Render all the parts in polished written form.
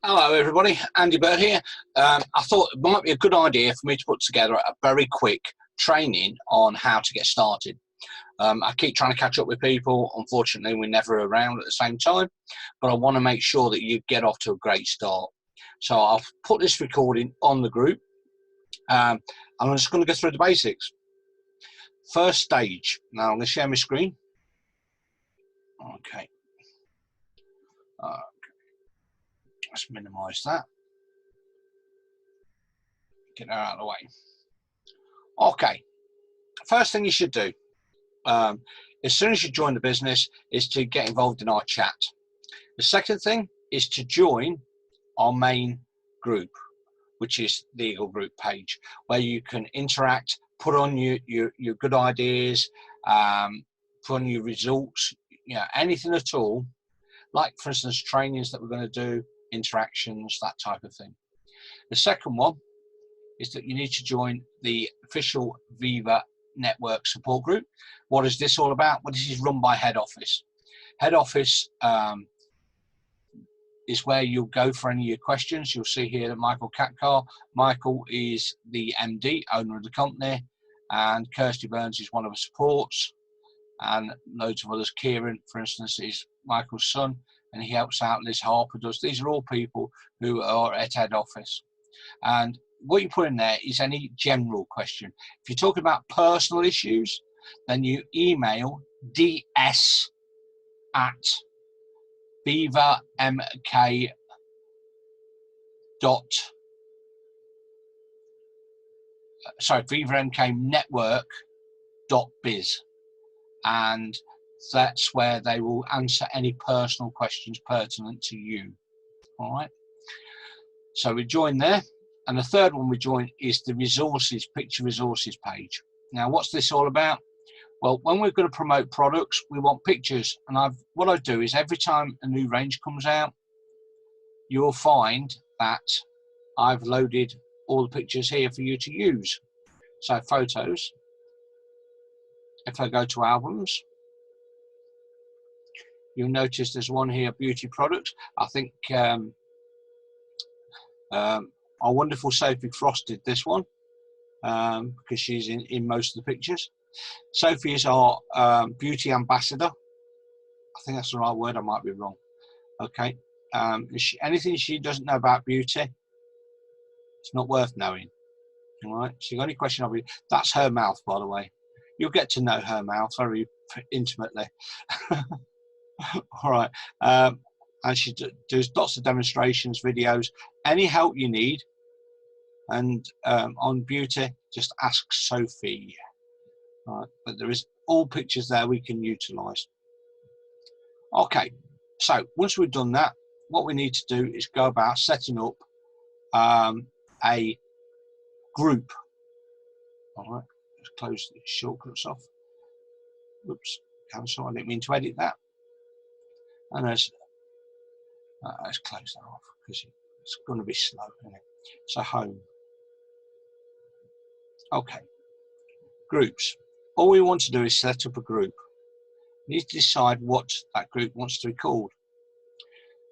Hello everybody, Andy Bird here. I thought it might be a good idea for me to put together a very quick training on how to get started. I keep trying to catch up with people. Unfortunately, we're never around at the same time, but I want to make sure that you get off to a great start. So I'll put this recording on the group. I'm just going to go through the basics. First stage. Now I'm going to share my screen. Okay. Let's minimize that. Get that out of the way. Okay. First thing you should do, as soon as you join the business, is to get involved in our chat. The second thing is to join our main group, which is the Eagle Group page, where you can interact, put on your good ideas, put on your results, anything at all, like for instance trainings that we're going to do, interactions, that type of thing. The second one is that you need to join the official Viva Network support group. What is this all about? Well, this is run by head office. Head office is where you'll go for any of your questions. You'll see here that Michael Catkar. Michael is the MD, owner of the company, and Kirsty Burns is one of the supports, and loads of others. Kieran, for instance, is Michael's son, and he helps out. Liz Harper does. These are all people who are at head office. And what you put in there is any general question. If you're talking about personal issues, then you email vivamknetwork.biz, and that's where they will answer any personal questions pertinent to you. All right. So we join there. And the third one we join is the resources, picture resources page. Now, what's this all about? Well, when we're going to promote products, we want pictures. And what I do is every time a new range comes out, you'll find that I've loaded all the pictures here for you to use. So photos, if I go to albums, you'll notice there's one here, beauty products. I think our wonderful Sophie Frost did this one because she's in most of the pictures. Sophie is our beauty ambassador. I think that's the right word. I might be wrong. Okay. Anything she doesn't know about beauty, it's not worth knowing. All right. So you got any question? That's her mouth, by the way. You'll get to know her mouth very intimately. All right. And she does lots of demonstrations, videos. Any help you need, and on beauty, just ask Sophie. Right, but there is all pictures there we can utilize. Okay, so once we've done that, what we need to do is go about setting up a group. All right, let's close the shortcuts off. Oops, cancel. I didn't mean to edit that. And let's close that off because it's going to be slow, isn't it? So home. Okay, groups. All we want to do is set up a group. We need to decide what that group wants to be called.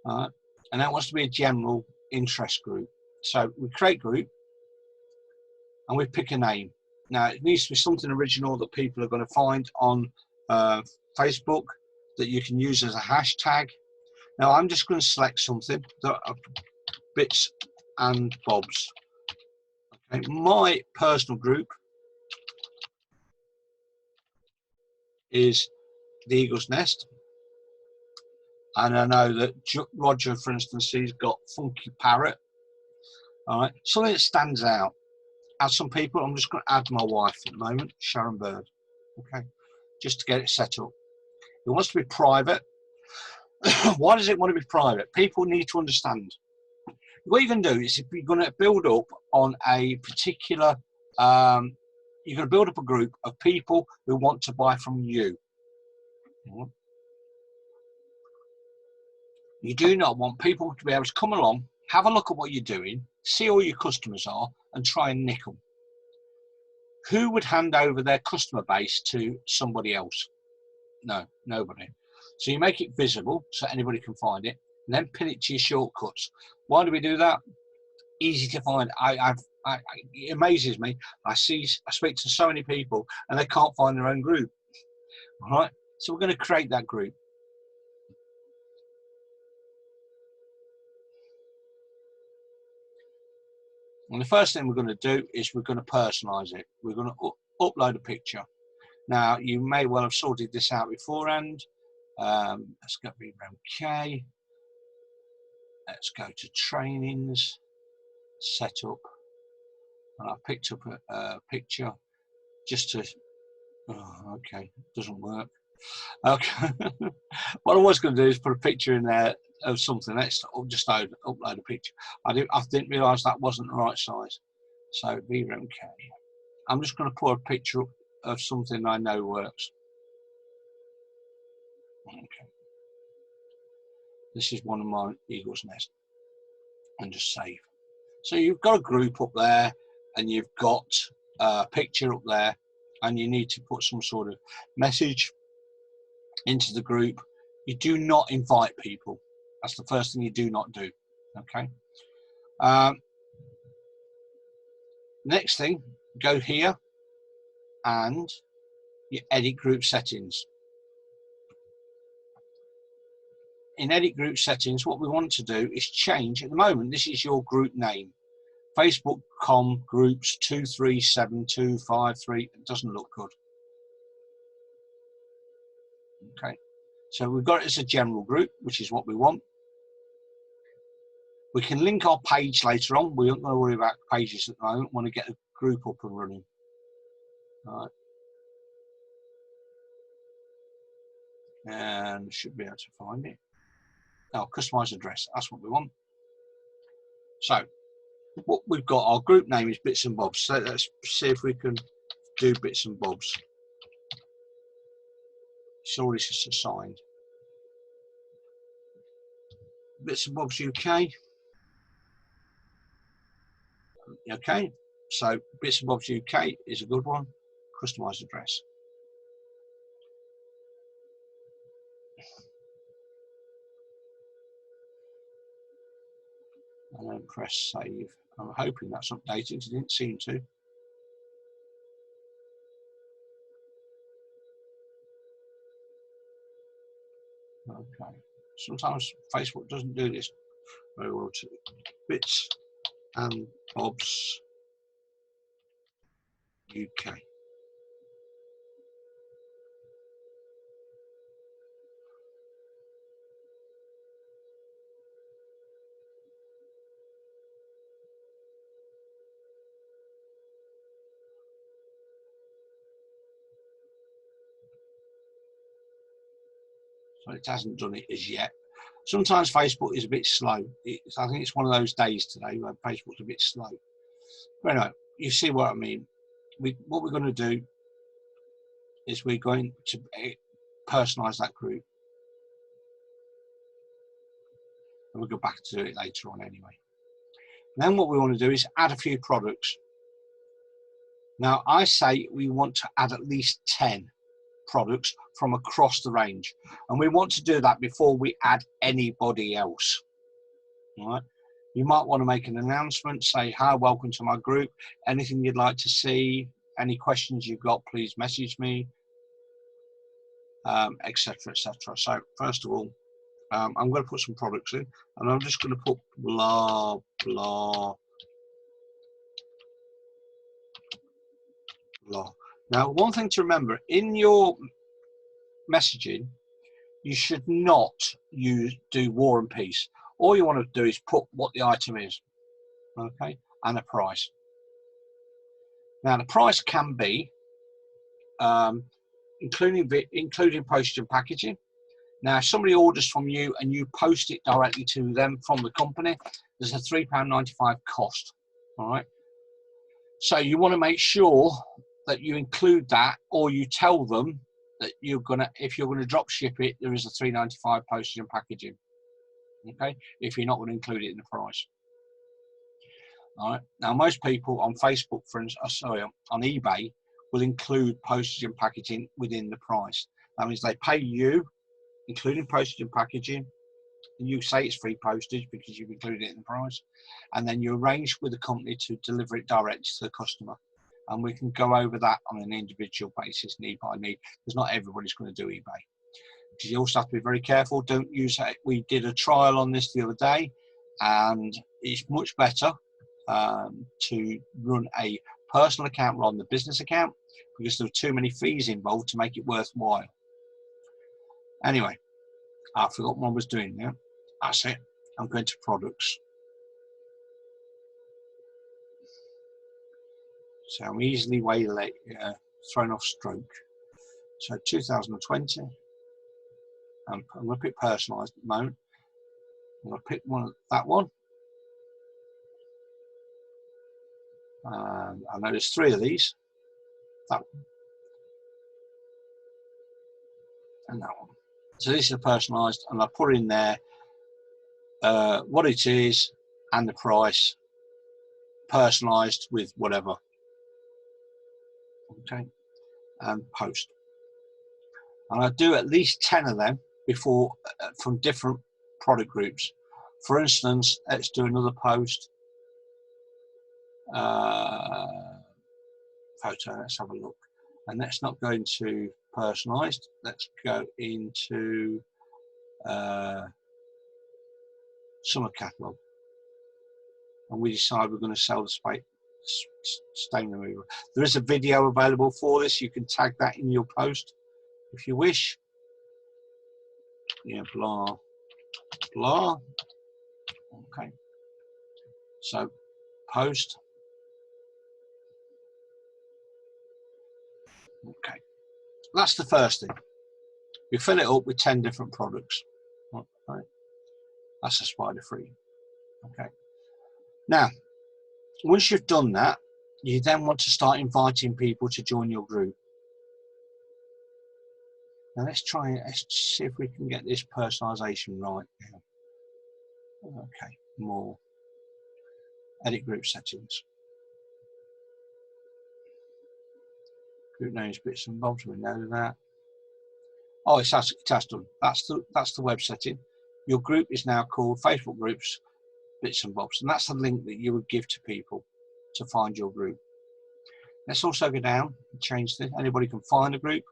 And that wants to be a general interest group. So we create group and we pick a name. Now it needs to be something original that people are going to find on Facebook that you can use as a hashtag. Now I'm just going to select something that are bits and bobs. Okay, my personal group is the Eagle's Nest, and I know that Roger, for instance, he's got Funky Parrot. All right, something that stands out. Add some people. I'm just going to add my wife at the moment, Sharon Bird. Okay, just to get it set up. It wants to be private. Why does it want to be private? People need to understand. What you can do is, if you're going to build up on a particular, you're going to build up a group of people who want to buy from you. You do not want people to be able to come along, have a look at what you're doing, see all your customers are, and try and nick them. Who would hand over their customer base to somebody else? No, nobody. So you make it visible so anybody can find it. and then pin it to your shortcuts. Why do we do that? Easy to find. It amazes me. I speak to so many people and they can't find their own group. All right, so we're going to create that group. And the first thing we're going to do is we're going to personalize it. We're going to upload a picture. Now, you may well have sorted this out beforehand. Let's go VRMK. Let's go to trainings, setup. And I've picked up a picture just to, oh, okay, doesn't work. Okay, what I was going to do is put a picture in there of something. Let's just upload a picture. I didn't realise that wasn't the right size. So VRMK. I'm just going to put a picture up of something I know works. Okay. This is one of my eagle's nest. And just save. So you've got a group up there, and you've got a picture up there, and you need to put some sort of message into the group. You do not invite people. That's the first thing you do not do. Okay. Next thing, go here and you edit group settings. In edit group settings, what we want to do is change. At the moment, this is your group name, Facebook.com groups 237253. It doesn't look good. Okay, so we've got it as a general group, which is what we want. We can link our page later on. We don't want to worry about pages at the moment. We want to get a group up and running. All right. And should be able to find it. Now, customize address, that's what we want. So, what we've got, our group name is Bits and Bobs. So let's see if we can do Bits and Bobs. It's already assigned. Bits and Bobs UK. Okay, so Bits and Bobs UK is a good one. Customize address. And then press save. I'm hoping that's updated. It didn't seem to. Okay. Sometimes Facebook doesn't do this very well too. Bits and Bobs UK. So it hasn't done it as yet. Sometimes Facebook is a bit slow. I think it's one of those days today where Facebook's a bit slow. But anyway, you see what I mean. What we're going to do is we're going to personalize that group. And we'll go back to it later on anyway. And then what we want to do is add a few products. Now, I say we want to add at least 10 products from across the range, and we want to do that before we add anybody else. All right, you might want to make an announcement, say, hi, welcome to my group, anything you'd like to see, any questions you've got, please message me, etc, etc. So first of all, I'm going to put some products in, and I'm just going to put blah blah blah. Now, one thing to remember, in your messaging, you should not do War and Peace. All you want to do is put what the item is, okay, and a price. Now, the price can be including postage and packaging. Now, if somebody orders from you and you post it directly to them from the company, there's a £3.95 cost. All right. So you want to make sure that you include that, or you tell them that if you're gonna drop ship it, there is a £3.95 postage and packaging. Okay, if you're not going to include it in the price. All right. Now, most people on Facebook, for instance, on eBay, will include postage and packaging within the price. That means they pay you, including postage and packaging, You say it's free postage because you've included it in the price, and then you arrange with the company to deliver it directly to the customer. And we can go over that on an individual basis, need by need, because not everybody's going to do eBay. Because you also have to be very careful. Don't use it. We did a trial on this the other day, and it's much better to run a personal account rather than the business account, because there are too many fees involved to make it worthwhile. Anyway, I forgot what I was doing now. That's it. I'm going to products. So I'm easily thrown off stroke. So 2020. I'm going to pick personalised at the moment. I'm going to pick that one. I know there's 3 of these. That one. And that one. So this is personalised, and I put in there what it is and the price, personalised with whatever. Okay, and post. And I do at least 10 of them before from different product groups. For instance, let's do another post. Photo, let's have a look. And let's not go into personalised. Let's go into summer catalogue. And we decide we're going to sell the stain remover. There is a video available for this. You can tag that in your post if you wish. Yeah, blah, blah. Okay. So, post. Okay. That's the first thing. You fill it up with 10 different products. Okay. That's a spider free. Okay. Now, once you've done that, you then want to start inviting people to join your group. Now let's see if we can get this personalization right now. Okay, more. Edit group settings. Group names, bits and bobs, we know that. Oh, it has done. That's the web setting. Your group is now called Facebook Groups, Bits and Bobs, and that's the link that you would give to people to find your group. Let's also go down and change this. Anybody can find a group.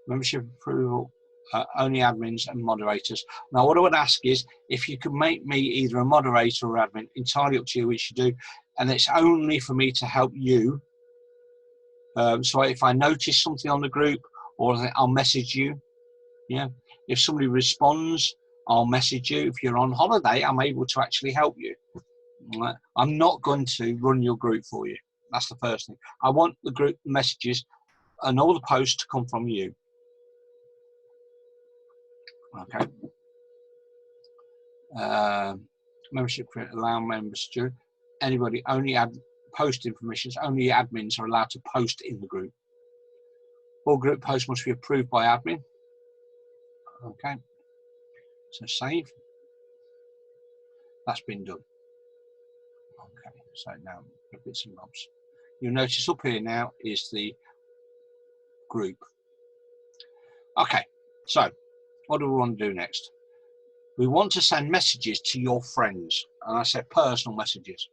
Membership approval, only admins and moderators. Now, what I would ask is if you could make me either a moderator or admin, entirely up to you which you do, and it's only for me to help you. So if I notice something on the group, or I'll message you. Yeah. If somebody responds, I'll message you. If you're on holiday, I'm able to actually help you. I'm not going to run your group for you. That's the first thing. I want the group messages and all the posts to come from you. Okay. Membership allow members to anybody only posting permissions. Only admins are allowed to post in the group. All group posts must be approved by admin. Okay. So save. That's been done. Okay. So now bits and bobs. You'll notice up here now is the group. Okay. So what do we want to do next? We want to send messages to your friends, and I said personal messages.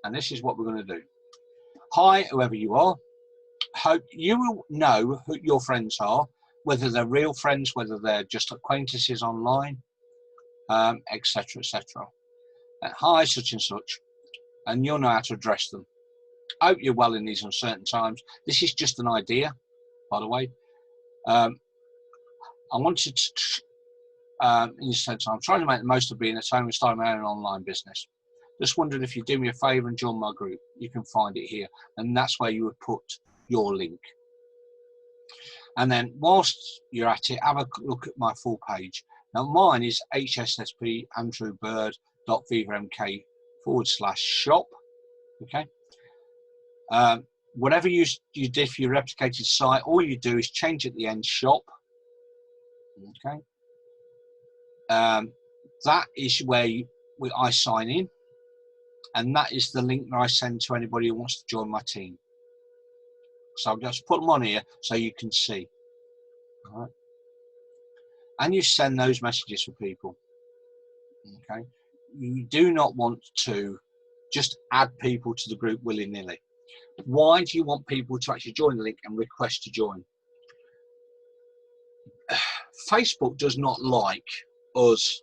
And this is what we're going to do. Hi, whoever you are. Hope you will know who your friends are, whether they're real friends, whether they're just acquaintances online, etc., etc. Hi, such and such, and you'll know how to address them. I hope you're well in these uncertain times. This is just an idea, by the way. I wanted to, in the sense, I'm trying to make the most of being at home and starting my own online business. Just wondered if you'd do me a favour and join my group. You can find it here, and that's where you would put your link. And then whilst you're at it, have a look at my full page. Now mine is hssp.andrewbird.vivamk/shop. Okay. Whatever you did for your replicated site, all you do is change at the end shop. Okay. That is where I sign in, and that is the link that I send to anybody who wants to join my team. So I'll just put them on here so you can see. All right. And you send those messages for people. Okay. You do not want to just add people to the group willy-nilly. Why do you want people to actually join the link and request to join? Facebook does not like us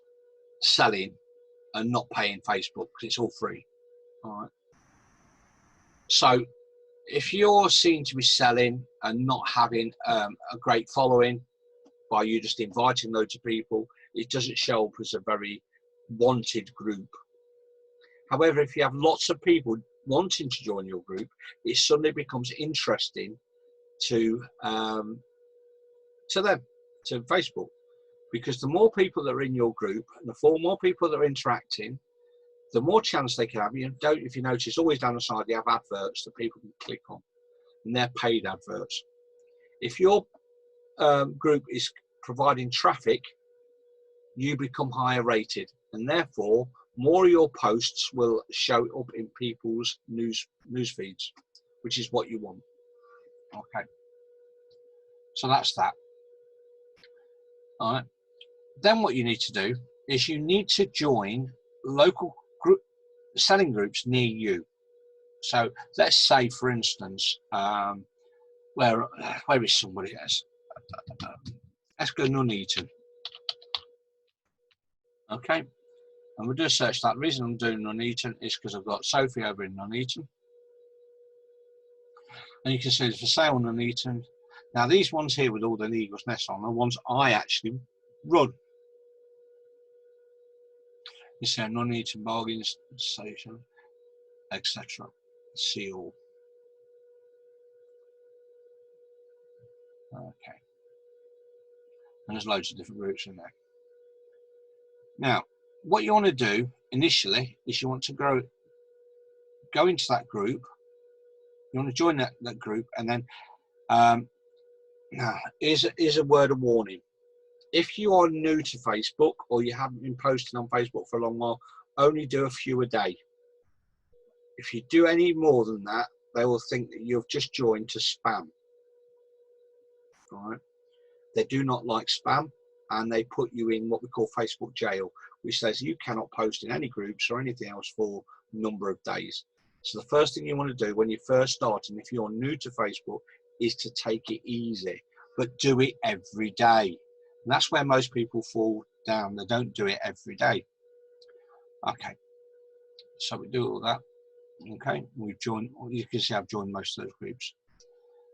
selling and not paying Facebook because it's all free. All right. So if you're seen to be selling and not having a great following by you just inviting loads of people, it doesn't show up as a very wanted group. However, if you have lots of people wanting to join your group, it suddenly becomes interesting to them, to Facebook, because the more people that are in your group and the more people that are interacting, the more chance they can have. If you notice, always down the side they have adverts that people can click on, and they're paid adverts. If your group is providing traffic, you become higher rated, and therefore more of your posts will show up in people's news feeds, which is what you want. Okay, so that's that. All right, then what you need to do is you need to join local group selling groups near you. So let's say, for instance, where is somebody else? Let's go Nuneaton. Okay, and we'll do a search. That reason I'm doing Nuneaton is because I've got Sophie over in Nuneaton, and you can see it's for sale on Nuneaton. Now these ones here with all the eagle's nest on are ones I actually run. You see Nuneaton bargains station, etc. See all. Okay, and there's loads of different routes in there. Now, what you want to do initially is you want to go into that group. You want to join that group, and then is a word of warning. If you are new to Facebook or you haven't been posting on Facebook for a long while, only do a few a day. If you do any more than that, they will think that you've just joined to spam. All right? They do not like spam, and they put you in what we call Facebook jail, which says you cannot post in any groups or anything else for a number of days. So the first thing you want to do when you first start, and if you're new to Facebook, is to take it easy, but do it every day. And that's where most people fall down. They don't do it every day. Okay, so we do all that. Okay, we've joined. You can see I've joined most of those groups.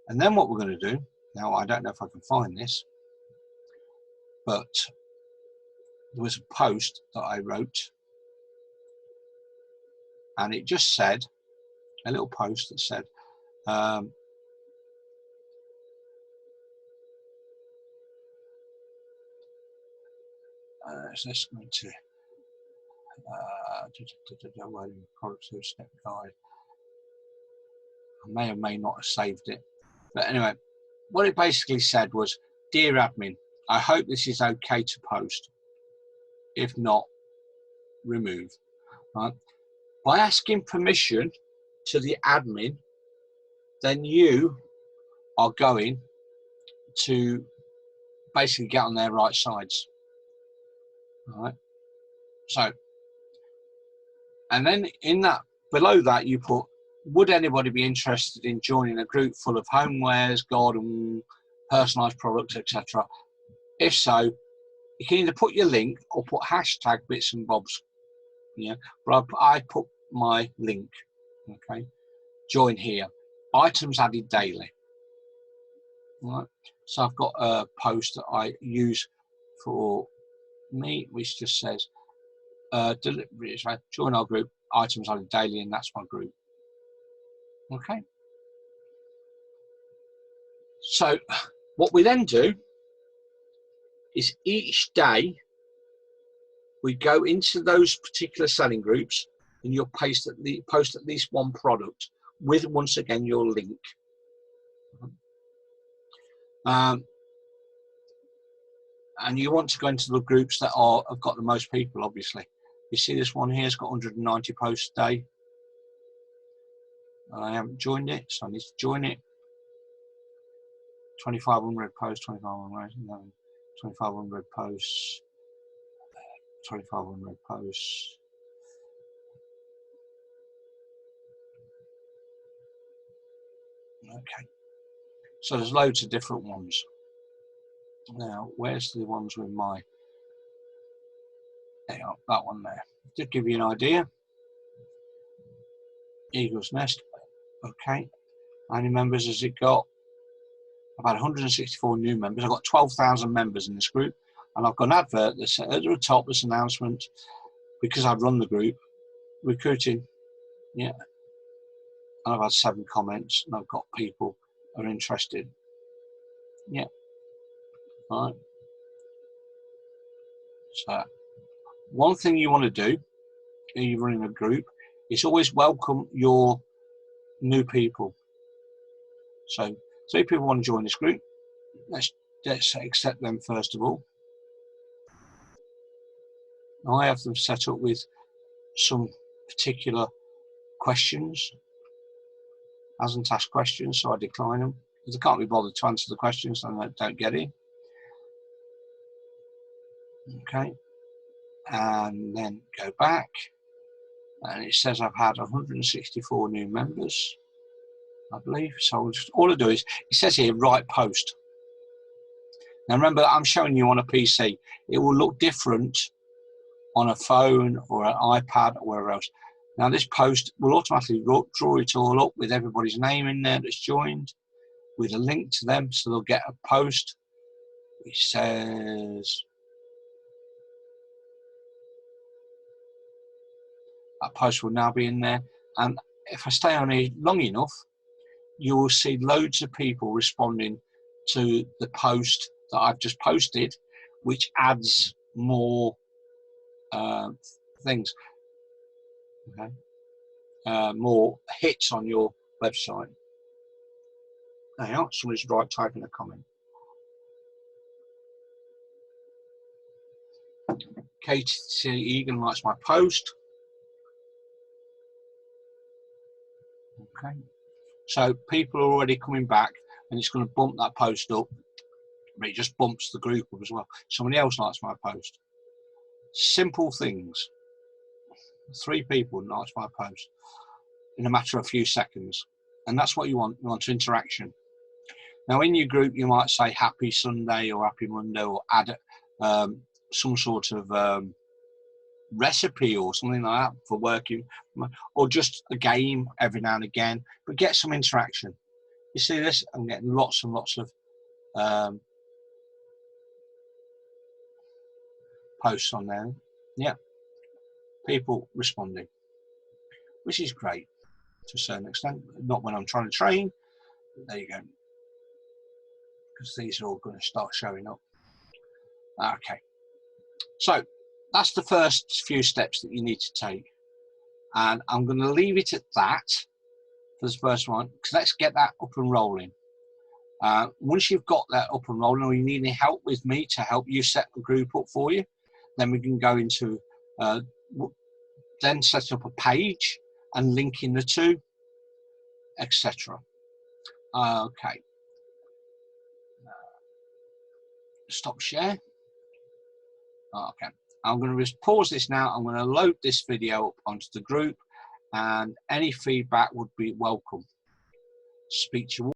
And then what we're going to do, now I don't know if I can find this, but there was a post that I wrote, and it just said, a little post that said, is this going to product step guide? I may or may not have saved it, but anyway, what it basically said was, dear admin, I hope this is okay to post. If not, remove. Right? By asking permission to the admin, then you are going to basically get on their right sides. All right. So, and then in that, below that, you put, would anybody be interested in joining a group full of homewares, garden, personalised products, etc.? If so, you can either put your link or put hashtag bits and bobs. Yeah, but I put my link. Okay, join here. Items added daily. All right. So I've got a post that I use for me, which just says delivery. Join our group. Items added daily, and that's my group. Okay. So what we then do is each day we go into those particular selling groups, and you'll post at least one product with, once again, your link. And you want to go into the groups that have got the most people, obviously. You see this one here has got 190 posts a day. I haven't joined it, so I need to join it. 2,500 posts, 2,500, 2,500 posts, 2,500 posts. Okay, so there's loads of different ones. Now, where's the ones with my, there you are, that one there. To give you an idea, Eagle's Nest, okay, how many members has it got? I've had 164 new members. I've got 12,000 members in this group, and I've got an advert that's at the top, this announcement, because I've run the group, recruiting, yeah, and I've had 7 comments, and I've got people who are interested, yeah, all right. So one thing you want to do if you're running a group is always welcome your new people. So say people want to join this group, let's accept them first of all. Now I have them set up with some particular questions. Hasn't asked questions, so I decline them. Because I can't be bothered to answer the questions, and I don't get it. Okay, and then go back, and it says I've had 164 new members, I believe. So all I do is, it says here, write post. Now remember, I'm showing you on a PC. It will look different on a phone or an iPad or wherever else. Now this post will automatically draw it all up with everybody's name in there that's joined, with a link to them, so they'll get a post which says, that post will now be in there. And if I stay on here long enough, you will see loads of people responding to the post that I've just posted, which adds more things, okay, more hits on your website. Now, somebody's typing a comment. Katie Egan likes my post. Okay, so people are already coming back, and it's going to bump that post up, but it just bumps the group up as well. Somebody else likes my post. Simple things. 3 people likes my post in a matter of a few seconds, and that's what you want. You want interaction. Now in your group you might say happy Sunday or happy Monday, or add some sort of recipe or something like that for working, or just a game every now and again, but get some interaction. You see this? I'm getting lots and lots of posts on there. Yeah, people responding, which is great to a certain extent. Not when I'm trying to train. There you go, because these are all going to start showing up. Okay, so that's the first few steps that you need to take, and I'm going to leave it at that for this first one, because let's get that up and rolling. Once you've got that up and rolling, or you need any help with me to help you set the group up for you, then we can go into then set up a page and linking the two, etc. Okay, stop share. Okay, I'm going to just pause this now. I'm going to load this video up onto the group, and any feedback would be welcome. Speak to you all.